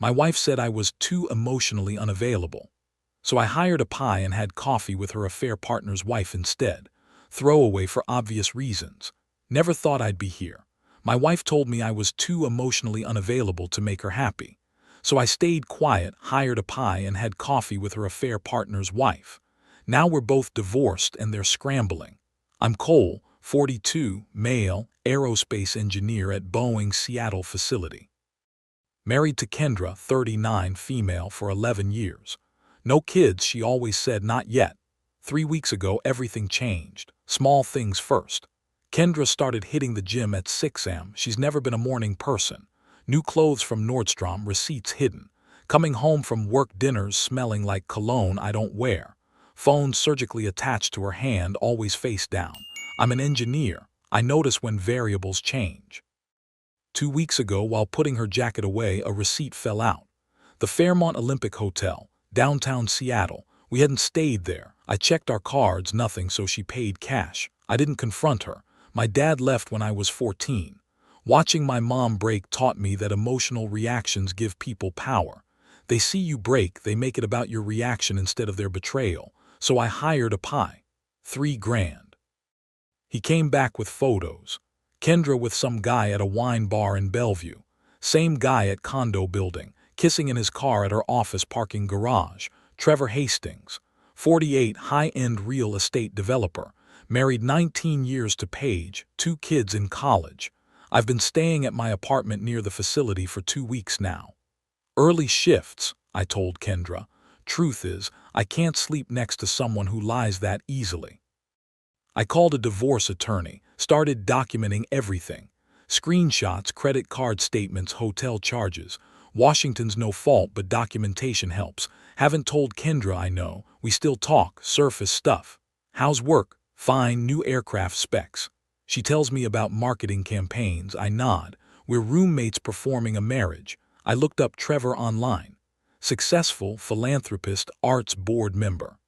My wife said I was too emotionally unavailable. So I hired a pie and had coffee with her affair partner's wife instead. Throwaway for obvious reasons. Never thought I'd be here. My wife told me I was too emotionally unavailable to make her happy. So I stayed quiet, hired a pie, and had coffee with her affair partner's wife. Now we're both divorced and they're scrambling. I'm Cole, 42, male, aerospace engineer at Boeing Seattle facility. Married to Kendra, 39, female, for 11 years. No kids, she always said not yet. 3 weeks ago, everything changed. Small things first. Kendra started hitting the gym at 6 a.m. She's never been a morning person. New clothes from Nordstrom, receipts hidden. Coming home from work dinners smelling like cologne I don't wear. Phone surgically attached to her hand, always face down. I'm an engineer. I notice when variables change. 2 weeks ago, while putting her jacket away, a receipt fell out. The Fairmont Olympic Hotel, downtown Seattle. We hadn't stayed there. I checked our cards, nothing, so she paid cash. I didn't confront her. My dad left when I was 14. Watching my mom break taught me that emotional reactions give people power. They see you break, they make it about your reaction instead of their betrayal. So I hired a pie. $3,000. He came back with photos. Kendra with some guy at a wine bar in Bellevue. Same guy at condo building, kissing in his car at her office parking garage. Trevor Hastings, 48, high-end real estate developer. Married 19 years to Paige, 2 kids in college. I've been staying at my apartment near the facility for 2 weeks now. Early shifts, I told Kendra. Truth is, I can't sleep next to someone who lies that easily. I called a divorce attorney, started documenting everything. Screenshots, credit card statements, hotel charges. Washington's no fault, but documentation helps. Haven't told Kendra I know. We still talk, surface stuff. How's work? Fine, new aircraft specs. She tells me about marketing campaigns. I nod. We're roommates performing a marriage. I looked up Trevor online. Successful, philanthropist, arts board member.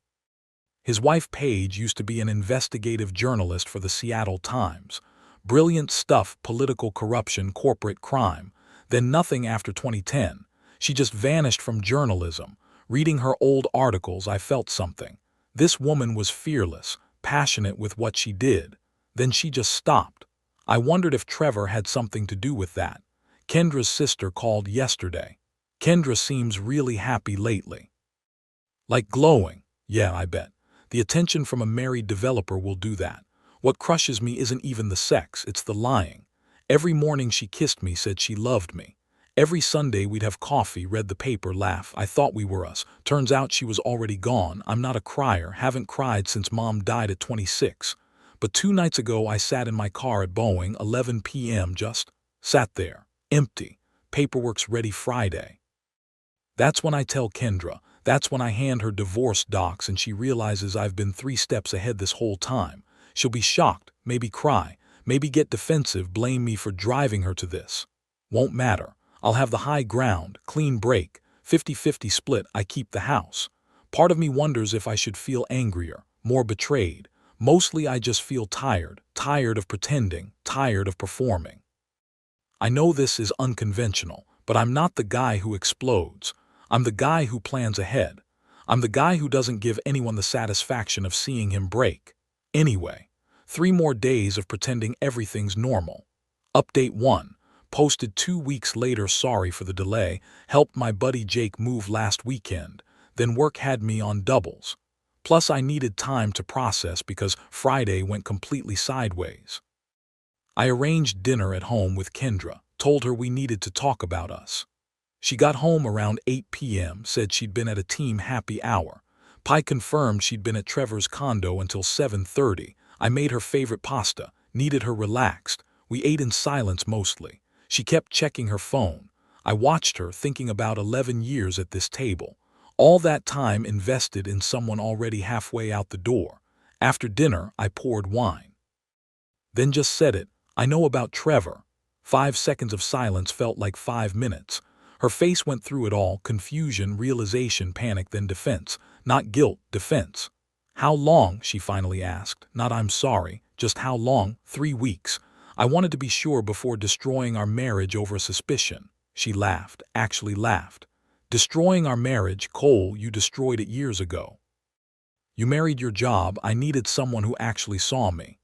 His wife Paige used to be an investigative journalist for the Seattle Times. Brilliant stuff, political corruption, corporate crime. Then nothing after 2010. She just vanished from journalism. Reading her old articles, I felt something. This woman was fearless, passionate with what she did. Then she just stopped. I wondered if Trevor had something to do with that. Kendra's sister called yesterday. Kendra seems really happy lately. Like glowing. Yeah, I bet. The attention from a married developer will do that. What crushes me isn't even the sex, it's the lying. Every morning she kissed me, said she loved me. Every Sunday we'd have coffee, read the paper, laugh. I thought we were us. Turns out she was already gone. I'm not a crier, haven't cried since Mom died at 26. But 2 nights ago I sat in my car at Boeing, 11 p.m. just sat there, empty. Paperwork's ready Friday. That's when I tell Kendra. That's when I hand her divorce docs and she realizes I've been 3 steps ahead this whole time. She'll be shocked, maybe cry, maybe get defensive, blame me for driving her to this. Won't matter. I'll have the high ground, clean break, 50-50 split. I keep the house. Part of me wonders if I should feel angrier, more betrayed. Mostly I just feel tired, tired of pretending, tired of performing. I know this is unconventional, but I'm not the guy who explodes. I'm the guy who plans ahead. I'm the guy who doesn't give anyone the satisfaction of seeing him break. Anyway, 3 more days of pretending everything's normal. Update 1. Posted 2 weeks later, sorry for the delay, helped my buddy Jake move last weekend, then work had me on doubles. Plus I needed time to process because Friday went completely sideways. I arranged dinner at home with Kendra, told her we needed to talk about us. She got home around 8 p.m., said she'd been at a team happy hour. Pi confirmed she'd been at Trevor's condo until 7:30. I made her favorite pasta, needed her relaxed. We ate in silence mostly. She kept checking her phone. I watched her, thinking about 11 years at this table. All that time invested in someone already halfway out the door. After dinner, I poured wine. Then just said it. I know about Trevor. 5 seconds of silence felt like 5 minutes. Her face went through it all, confusion, realization, panic, then defense. Not guilt, defense. How long, she finally asked. Not I'm sorry, just how long? 3 weeks. I wanted to be sure before destroying our marriage over suspicion. She laughed, actually laughed. Destroying our marriage, Cole, you destroyed it years ago. You married your job, I needed someone who actually saw me.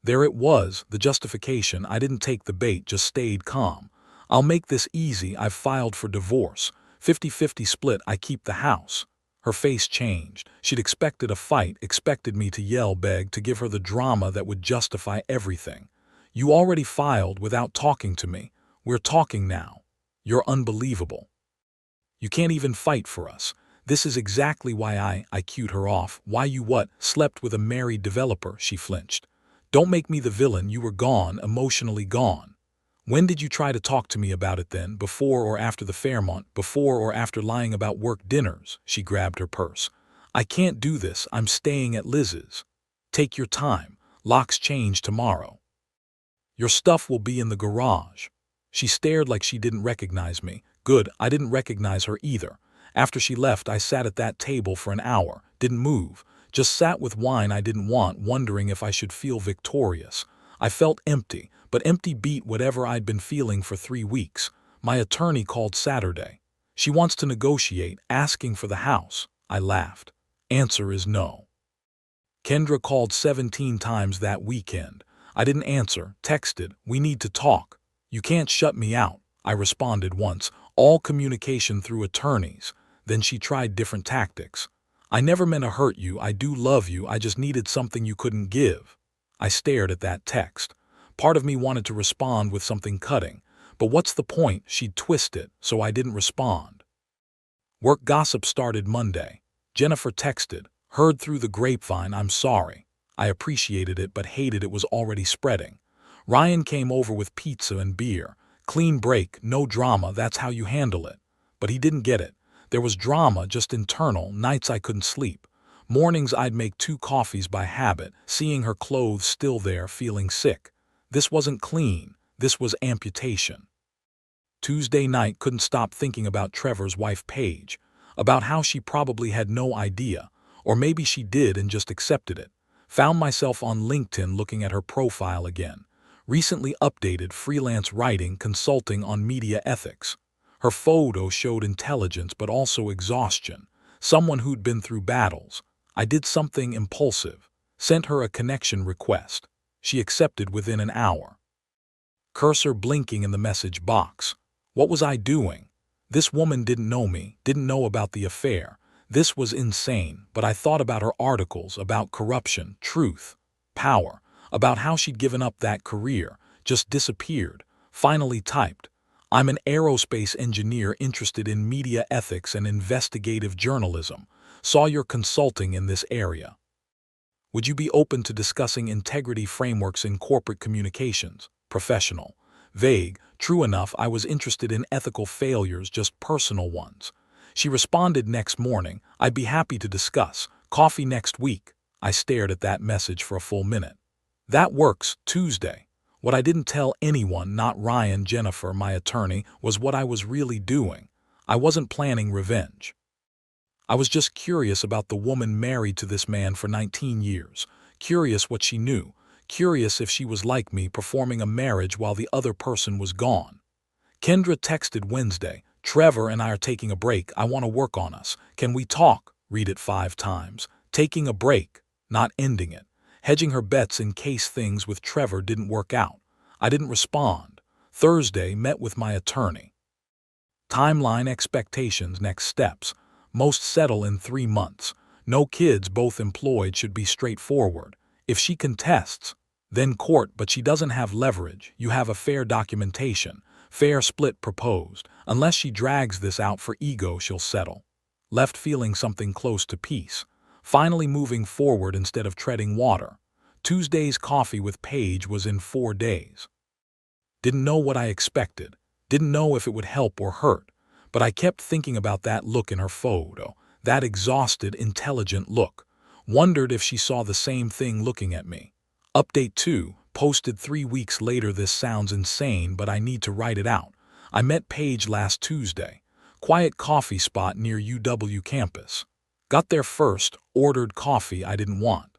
There it was, the justification. I didn't take the bait, just stayed calm. I'll make this easy, I've filed for divorce. 50-50 split, I keep the house. Her face changed. She'd expected a fight, expected me to yell, beg, to give her the drama that would justify everything. You already filed without talking to me. We're talking now. You're unbelievable. You can't even fight for us. This is exactly why I cued her off. Why you what? Slept with a married developer, she flinched. Don't make me the villain, you were gone, emotionally gone. When did you try to talk to me about it then? Before or after the Fairmont? Before or after lying about work dinners? She grabbed her purse. I can't do this, I'm staying at Liz's. Take your time, locks change tomorrow. Your stuff will be in the garage. She stared like she didn't recognize me. Good, I didn't recognize her either. After she left, I sat at that table for an hour, didn't move, just sat with wine I didn't want, wondering if I should feel victorious. I felt empty, but empty beat whatever I'd been feeling for 3 weeks. My attorney called Saturday. She wants to negotiate, asking for the house. I laughed. Answer is no. Kendra called 17 times that weekend. I didn't answer, texted, we need to talk. You can't shut me out, I responded once, all communication through attorneys. Then she tried different tactics. I never meant to hurt you, I do love you, I just needed something you couldn't give. I stared at that text. Part of me wanted to respond with something cutting, but what's the point? She'd twist it, so I didn't respond. Work gossip started Monday. Jennifer texted, heard through the grapevine, I'm sorry. I appreciated it but hated it was already spreading. Ryan came over with pizza and beer. Clean break, no drama, that's how you handle it. But he didn't get it. There was drama, just internal, nights I couldn't sleep. Mornings I'd make 2 coffees by habit, seeing her clothes still there, feeling sick. This wasn't clean, this was amputation. Tuesday night, couldn't stop thinking about Trevor's wife Paige, about how she probably had no idea, or maybe she did and just accepted it. Found myself on LinkedIn looking at her profile again. Recently updated, freelance writing, consulting on media ethics. Her photo showed intelligence but also exhaustion, someone who'd been through battles. I did something impulsive, sent her a connection request. She accepted within an hour. Cursor blinking in the message box. What was I doing? This woman didn't know me, didn't know about the affair. This was insane, but I thought about her articles, about corruption, truth, power, about how she'd given up that career, just disappeared. Finally typed, I'm an aerospace engineer interested in media ethics and investigative journalism. Saw you're consulting in this area. Would you be open to discussing integrity frameworks in corporate communications? Professional. Vague. True enough, I was interested in ethical failures, just personal ones. She responded next morning, I'd be happy to discuss. Coffee next week. I stared at that message for a full minute. That works, Tuesday. What I didn't tell anyone, not Ryan, Jennifer, my attorney, was what I was really doing. I wasn't planning revenge. I was just curious about the woman married to this man for 19 years. Curious what she knew. Curious if she was like me, performing a marriage while the other person was gone. Kendra texted Wednesday, Trevor and I are taking a break. I want to work on us. Can we talk? Read it 5 times. Taking a break, not ending it. Hedging her bets in case things with Trevor didn't work out. I didn't respond. Thursday, met with my attorney. Timeline, expectations, next steps. Most settle in 3 months. No kids, both employed, should be straightforward. If she contests, then court, but she doesn't have leverage. You have a fair documentation. Fair split proposed. Unless she drags this out for ego, she'll settle. Left feeling something close to peace. Finally moving forward instead of treading water. Tuesday's coffee with Paige was in 4 days. Didn't know what I expected. Didn't know if it would help or hurt. But I kept thinking about that look in her photo. That exhausted, intelligent look. Wondered if she saw the same thing looking at me. Update 2, posted 3 weeks later. This sounds insane, but I need to write it out. I met Paige last Tuesday. Quiet coffee spot near UW campus. Got there first, ordered coffee I didn't want.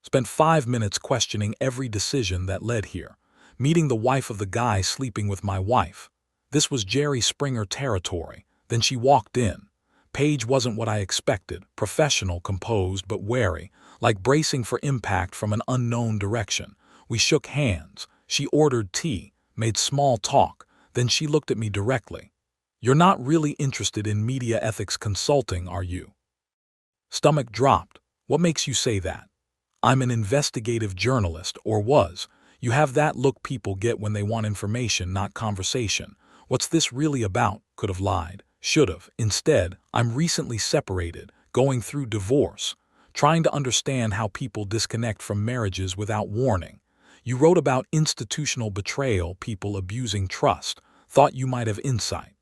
Spent 5 minutes questioning every decision that led here. Meeting the wife of the guy sleeping with my wife. This was Jerry Springer territory. Then she walked in. Paige wasn't what I expected, professional, composed, but wary, like bracing for impact from an unknown direction. We shook hands. She ordered tea, made small talk, then she looked at me directly. "You're not really interested in media ethics consulting, are you?" Stomach dropped. "What makes you say that?" "I'm an investigative journalist, or was. You have that look people get when they want information, not conversation. What's this really about?" Could have lied. Should have. Instead, I'm recently separated, going through divorce, trying to understand how people disconnect from marriages without warning. You wrote about institutional betrayal, people abusing trust. Thought you might have insight.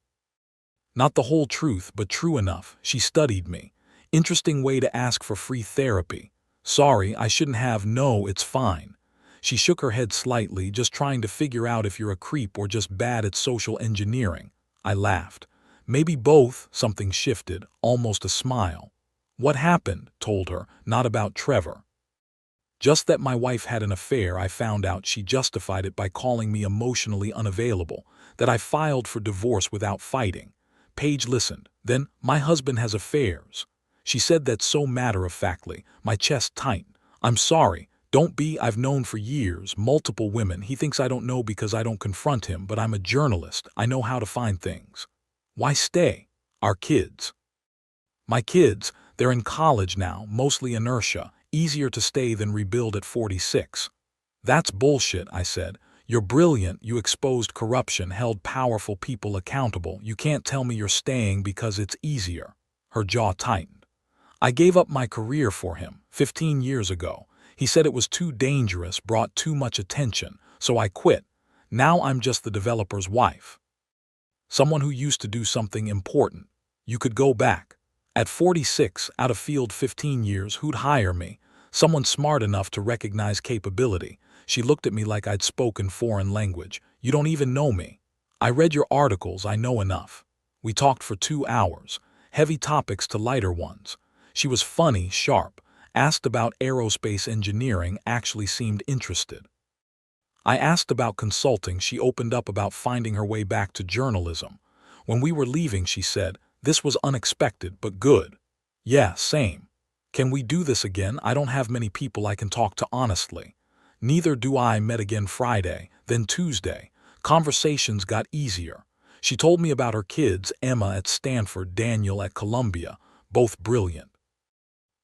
Not the whole truth, but true enough. She studied me. Interesting way to ask for free therapy. Sorry, I shouldn't have. No, it's fine. She shook her head slightly, just trying to figure out if you're a creep or just bad at social engineering. I laughed. Maybe both. Something shifted, almost a smile. What happened? Told her, not about Trevor. Just that my wife had an affair. I found out she justified it by calling me emotionally unavailable, that I filed for divorce without fighting. Paige listened. Then, "My husband has affairs." She said that so matter-of-factly, my chest tightened. "I'm sorry. Don't be. I've known for years, multiple women. He thinks I don't know because I don't confront him, but I'm a journalist. I know how to find things." "Why stay?" "Our kids." "My kids, they're in college now, mostly inertia. Easier to stay than rebuild at 46. "That's bullshit," I said. "You're brilliant. You exposed corruption, held powerful people accountable. You can't tell me you're staying because it's easier." Her jaw tightened. "I gave up my career for him 15 years ago. He said it was too dangerous, brought too much attention, so I quit. Now I'm just the developer's wife. Someone who used to do something important. You could go back. At 46, out of field 15 years, who'd hire me? Someone smart enough to recognize capability." She looked at me like I'd spoken foreign language. "You don't even know me." "I read your articles. I know enough." We talked for 2 hours. Heavy topics to lighter ones. She was funny, sharp. Asked about aerospace engineering, actually seemed interested. I asked about consulting. She opened up about finding her way back to journalism. When we were leaving, she said, "This was unexpected, but good." "Yeah, same. Can we do this again? I don't have many people I can talk to honestly." "Neither do I." Met again Friday, then Tuesday. Conversations got easier. She told me about her kids, Emma at Stanford, Daniel at Columbia, both brilliant.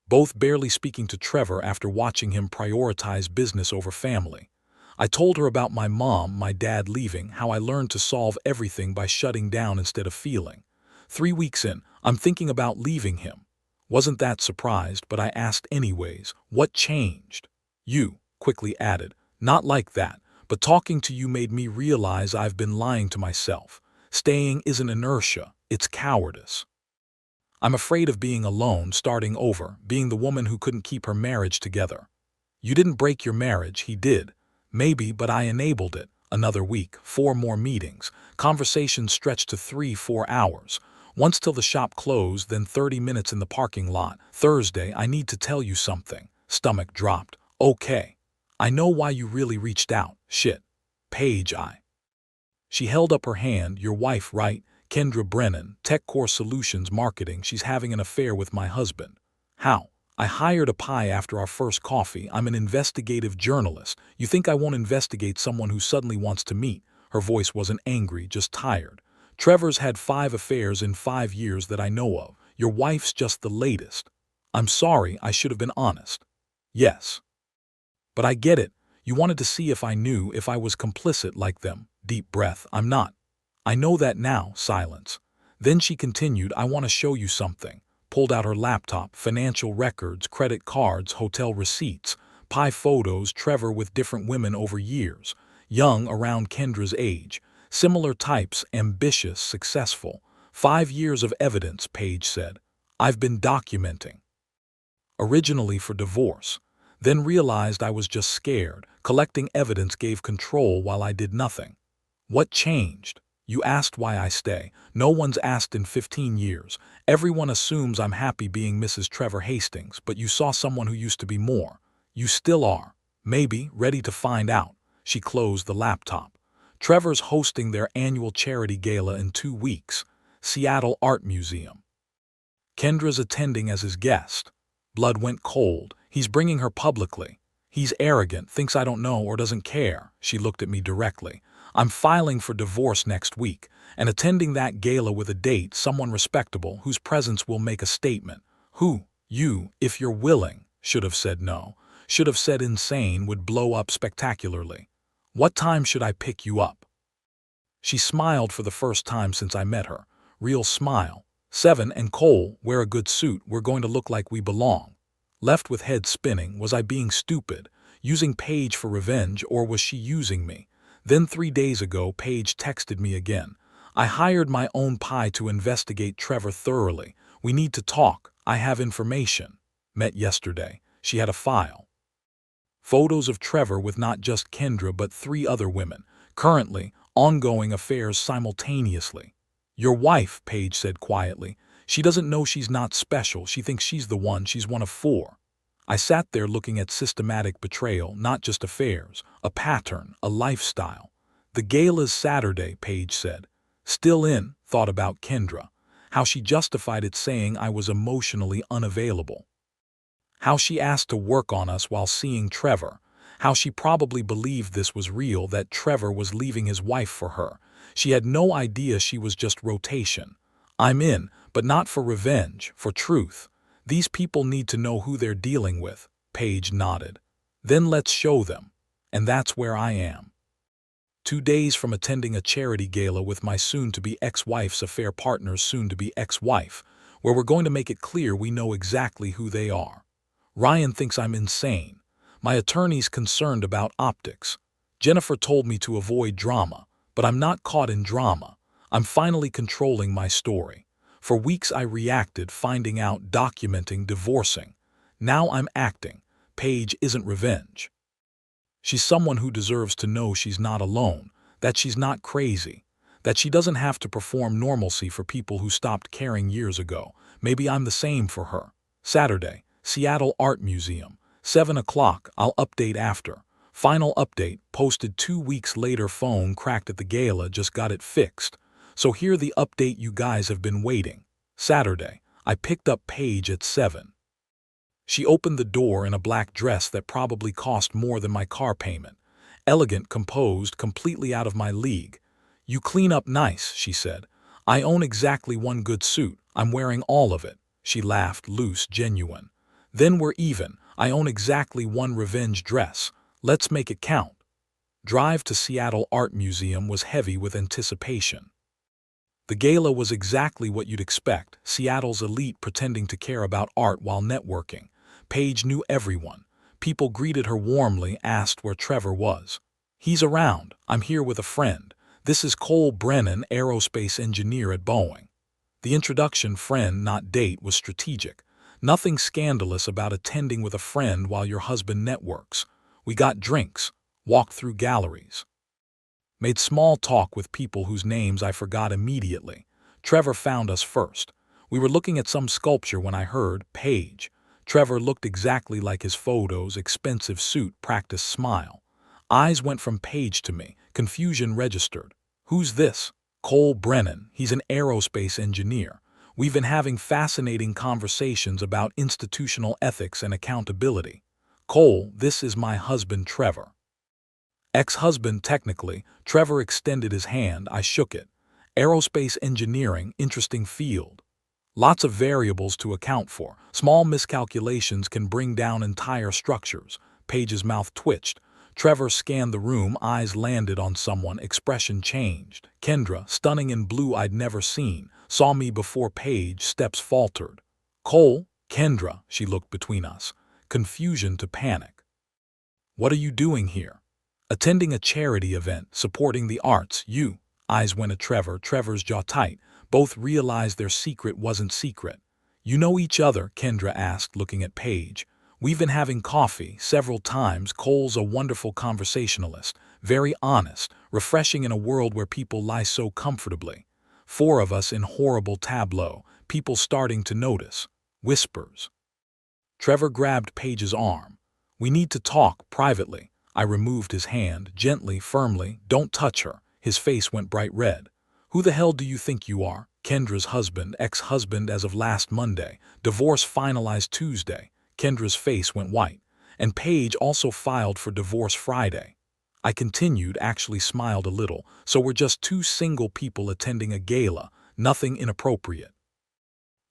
Both barely speaking to Trevor after watching him prioritize business over family. I told her about my mom, my dad leaving, how I learned to solve everything by shutting down instead of feeling. 3 weeks in, I'm thinking about leaving him. Wasn't that surprised, but I asked anyways, "What changed?" "You," quickly added. "Not like that, but talking to you made me realize I've been lying to myself. Staying isn't inertia, it's cowardice. I'm afraid of being alone, starting over, being the woman who couldn't keep her marriage together." "You didn't break your marriage, he did." "Maybe, but I enabled it." Another week, 4 more meetings. Conversations stretched to 3-4 hours. Once till the shop closed, then 30 minutes in the parking lot. "Thursday, I need to tell you something." Stomach dropped. "Okay. I know why you really reached out. Shit. Paige, She held up her hand. "Your wife, right? Kendra Brennan, Tech Core Solutions Marketing. She's having an affair with my husband." "How?" "I hired a pie after our first coffee. I'm an investigative journalist. You think I won't investigate someone who suddenly wants to meet?" Her voice wasn't angry, just tired. "Trevor's had 5 affairs in 5 years that I know of. Your wife's just the latest." "I'm sorry, I should have been honest." "Yes. But I get it. You wanted to see if I knew, if I was complicit like them." Deep breath. "I'm not." "I know that now." Silence. Then she continued, "I want to show you something." Pulled out her laptop, financial records, credit cards, hotel receipts, pie photos, Trevor with different women over years. Young, around Kendra's age. Similar types, ambitious, successful. 5 years of evidence, Paige said. "I've been documenting." Originally for divorce. Then realized I was just scared. Collecting evidence gave control while I did nothing. "What changed?" "You asked why I stay. No one's asked in 15 years. Everyone assumes I'm happy being Mrs. Trevor Hastings, but you saw someone who used to be more. You still are. Maybe, ready to find out." She closed the laptop. "Trevor's hosting their annual charity gala in 2 weeks. Seattle Art Museum. Kendra's attending as his guest. Blood went cold. He's bringing her publicly. He's arrogant, thinks I don't know or doesn't care. She looked at me directly. I'm filing for divorce next week and attending that gala with a date, someone respectable whose presence will make a statement. Who? You, if you're willing. Should have said no. Should have said insane, would blow up spectacularly. What time should I pick you up? She smiled for the first time since I met her. Real smile. 7 and Cole, wear a good suit, we're going to look like we belong. Left with head spinning, was I being stupid, using Paige for revenge, or was she using me? Then 3 days ago, Paige texted me again. I hired my own pie to investigate Trevor thoroughly. We need to talk. I have information. Met yesterday. She had a file. Photos of Trevor with not just Kendra but 3 other women. Currently, ongoing affairs simultaneously. Your wife, Paige said quietly. She doesn't know she's not special. She thinks she's the one. She's one of 4. I sat there looking at systematic betrayal, not just affairs, a pattern, a lifestyle. The gala's Saturday, Paige said. Still in, thought about Kendra. How she justified it saying I was emotionally unavailable. How she asked to work on us while seeing Trevor. How she probably believed this was real, that Trevor was leaving his wife for her. She had no idea she was just rotation. I'm in, but not for revenge, for truth. These people need to know who they're dealing with. Paige nodded. Then let's show them. And that's where I am. 2 days from attending a charity gala with my soon-to-be ex-wife's affair partner's soon-to-be ex-wife, where we're going to make it clear we know exactly who they are. Ryan thinks I'm insane. My attorney's concerned about optics. Jennifer told me to avoid drama, but I'm not caught in drama. I'm finally controlling my story. For weeks I reacted, finding out, documenting, divorcing. Now I'm acting. Paige isn't revenge. She's someone who deserves to know she's not alone, that she's not crazy, that she doesn't have to perform normalcy for people who stopped caring years ago. Maybe I'm the same for her. Saturday, Seattle Art Museum, 7 o'clock, I'll update after. Final update, posted 2 weeks later. Phone cracked at the gala, just got it fixed. So here the update you guys have been waiting. Saturday, I picked up Paige at 7. She opened the door in a black dress that probably cost more than my car payment. Elegant, composed, completely out of my league. You clean up nice, she said. I own exactly one good suit. I'm wearing all of it. She laughed, loose, genuine. Then we're even. I own exactly one revenge dress. Let's make it count. Drive to Seattle Art Museum was heavy with anticipation. The gala was exactly what you'd expect, Seattle's elite pretending to care about art while networking. Paige knew everyone. People greeted her warmly, asked where Trevor was. He's around. I'm here with a friend. This is Cole Brennan, aerospace engineer at Boeing. The introduction, friend not date, was strategic. Nothing scandalous about attending with a friend while your husband networks. We got drinks, walked through galleries. Made small talk with people whose names I forgot immediately. Trevor found us first. We were looking at some sculpture when I heard Paige. Trevor looked exactly like his photos, expensive suit, practiced smile. Eyes went from Paige to me, confusion registered. Who's this? Cole Brennan. He's an aerospace engineer. We've been having fascinating conversations about institutional ethics and accountability. Cole, this is my husband Trevor. Ex-husband, technically. Trevor extended his hand. I shook it. Aerospace engineering, interesting field. Lots of variables to account for. Small miscalculations can bring down entire structures. Paige's mouth twitched. Trevor scanned the room, eyes landed on someone, expression changed. Kendra, stunning in blue I'd never seen, saw me before Paige, steps faltered. Cole, Kendra, she looked between us. Confusion to panic. What are you doing here? Attending a charity event, supporting the arts. You. Eyes went at Trevor, Trevor's jaw tight. Both realized their secret wasn't secret. You know each other? Kendra asked, looking at Paige. We've been having coffee several times. Cole's a wonderful conversationalist, very honest, refreshing in a world where people lie so comfortably. 4 of us in horrible tableau, people starting to notice. Whispers. Trevor grabbed Paige's arm. We need to talk privately. I removed his hand, gently, firmly. Don't touch her. His face went bright red. Who the hell do you think you are? Kendra's husband, ex-husband as of last Monday. Divorce finalized Tuesday. Kendra's face went white. And Paige also filed for divorce Friday. I continued, actually smiled a little. So we're just two single people attending a gala, nothing inappropriate.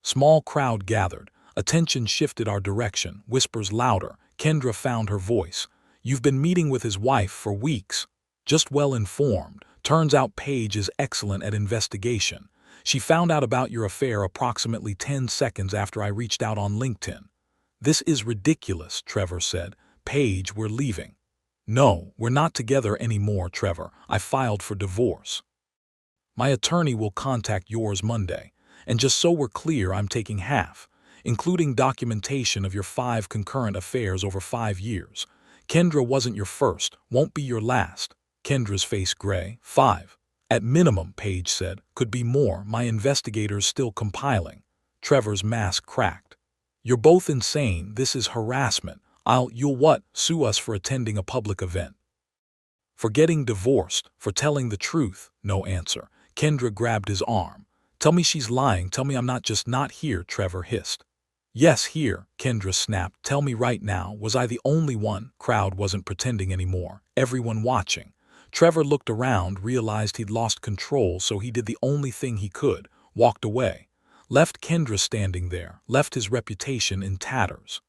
Small crowd gathered. Attention shifted our direction. Whispers louder. Kendra found her voice. You've been meeting with his wife for weeks. Just well informed. Turns out Paige is excellent at investigation. She found out about your affair approximately 10 seconds after I reached out on LinkedIn. This is ridiculous, Trevor said. Paige, we're leaving. No, we're not together anymore, Trevor. I filed for divorce. My attorney will contact yours Monday. And just so we're clear, I'm taking half, including documentation of your 5 concurrent affairs over 5 years. Kendra wasn't your first, won't be your last. Kendra's face gray. 5. At minimum, Paige said. Could be more. My investigator's still compiling. Trevor's mask cracked. You're both insane. This is harassment. You'll what? Sue us for attending a public event. For getting divorced, for telling the truth. No answer. Kendra grabbed his arm. Tell me she's lying. Tell me I'm not just not here, Trevor hissed. Yes, here, Kendra snapped. Tell me right now, was I the only one? Crowd wasn't pretending anymore. Everyone watching. Trevor looked around, realized he'd lost control, so he did the only thing he could, walked away. Left Kendra standing there, left his reputation in tatters.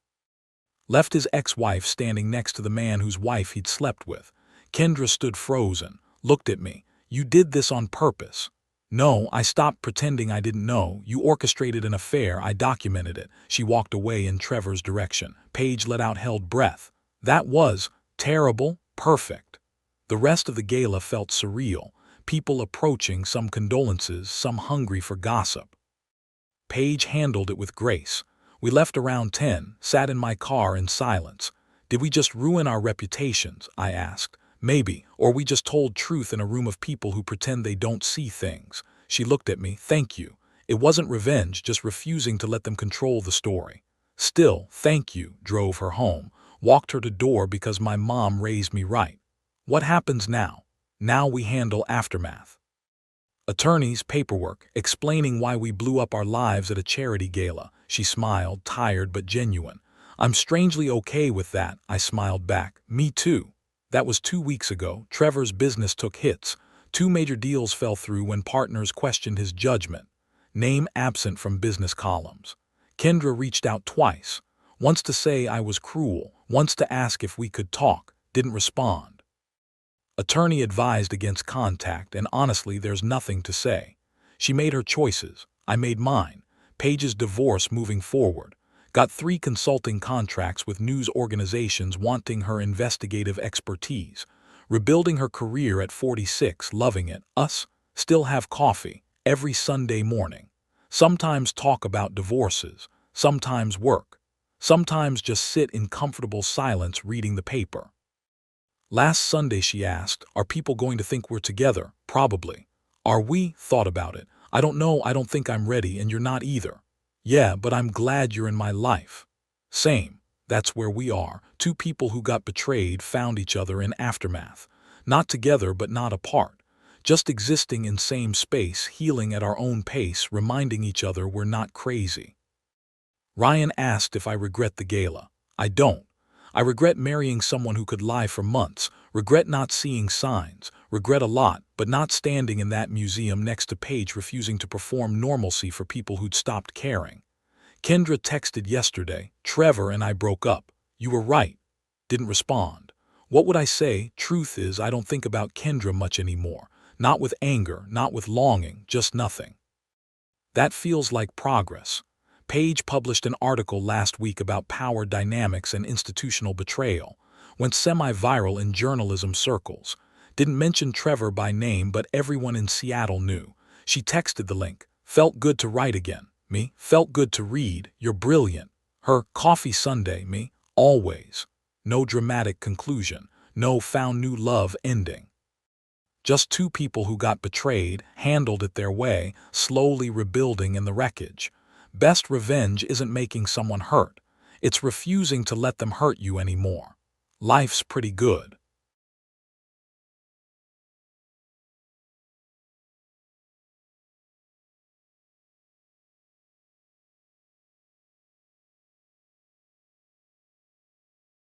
Left his ex-wife standing next to the man whose wife he'd slept with. Kendra stood frozen, looked at me. You did this on purpose. No, I stopped pretending I didn't know. You orchestrated an affair. I documented it. She walked away in Trevor's direction. Paige let out held breath. That was terrible, perfect. The rest of the gala felt surreal. People approaching, some condolences, some hungry for gossip. Paige handled it with grace. We left around 10, sat in my car in silence. Did we just ruin our reputations? I asked. Maybe, or we just told truth in a room of people who pretend they don't see things. She looked at me. Thank you. It wasn't revenge, just refusing to let them control the story. Still, thank you. Drove her home. Walked her to door because my mom raised me right. What happens now? Now we handle aftermath. Attorneys, paperwork, explaining why we blew up our lives at a charity gala. She smiled, tired but genuine. I'm strangely okay with that, I smiled back. Me too. That was 2 weeks ago. Trevor's business took hits. 2 major deals fell through when partners questioned his judgment. Name absent from business columns. Kendra reached out twice. Once to say I was cruel, once to ask if we could talk. Didn't respond. Attorney advised against contact, and honestly, there's nothing to say. She made her choices. I made mine. Paige's divorce moving forward. Got 3 consulting contracts with news organizations wanting her investigative expertise. Rebuilding her career at 46, loving it. Us, still have coffee, every Sunday morning. Sometimes talk about divorces, sometimes work. Sometimes just sit in comfortable silence reading the paper. Last Sunday she asked, are people going to think we're together? Probably. Are we? Thought about it. I don't know, I don't think I'm ready, and you're not either. Yeah, but I'm glad you're in my life. Same. That's where we are. 2 people who got betrayed found each other in aftermath. Not together, but not apart. Just existing in same space, healing at our own pace, reminding each other we're not crazy. Ryan asked if I regret the gala. I don't. I regret marrying someone who could lie for months, regret not seeing signs, regret a lot, but not standing in that museum next to Paige refusing to perform normalcy for people who'd stopped caring. Kendra texted yesterday, Trevor and I broke up. You were right. Didn't respond. What would I say? Truth is, I don't think about Kendra much anymore. Not with anger, not with longing, just nothing. That feels like progress. Paige published an article last week about power dynamics and institutional betrayal. Went semi-viral in journalism circles. Didn't mention Trevor by name, but everyone in Seattle knew. She texted the link. Felt good to write again. Me. Felt good to read. You're brilliant. Her. Coffee Sunday. Me. Always. No dramatic conclusion. No found new love ending. Just 2 people who got betrayed, handled it their way, slowly rebuilding in the wreckage. Best revenge isn't making someone hurt. It's refusing to let them hurt you anymore. Life's pretty good.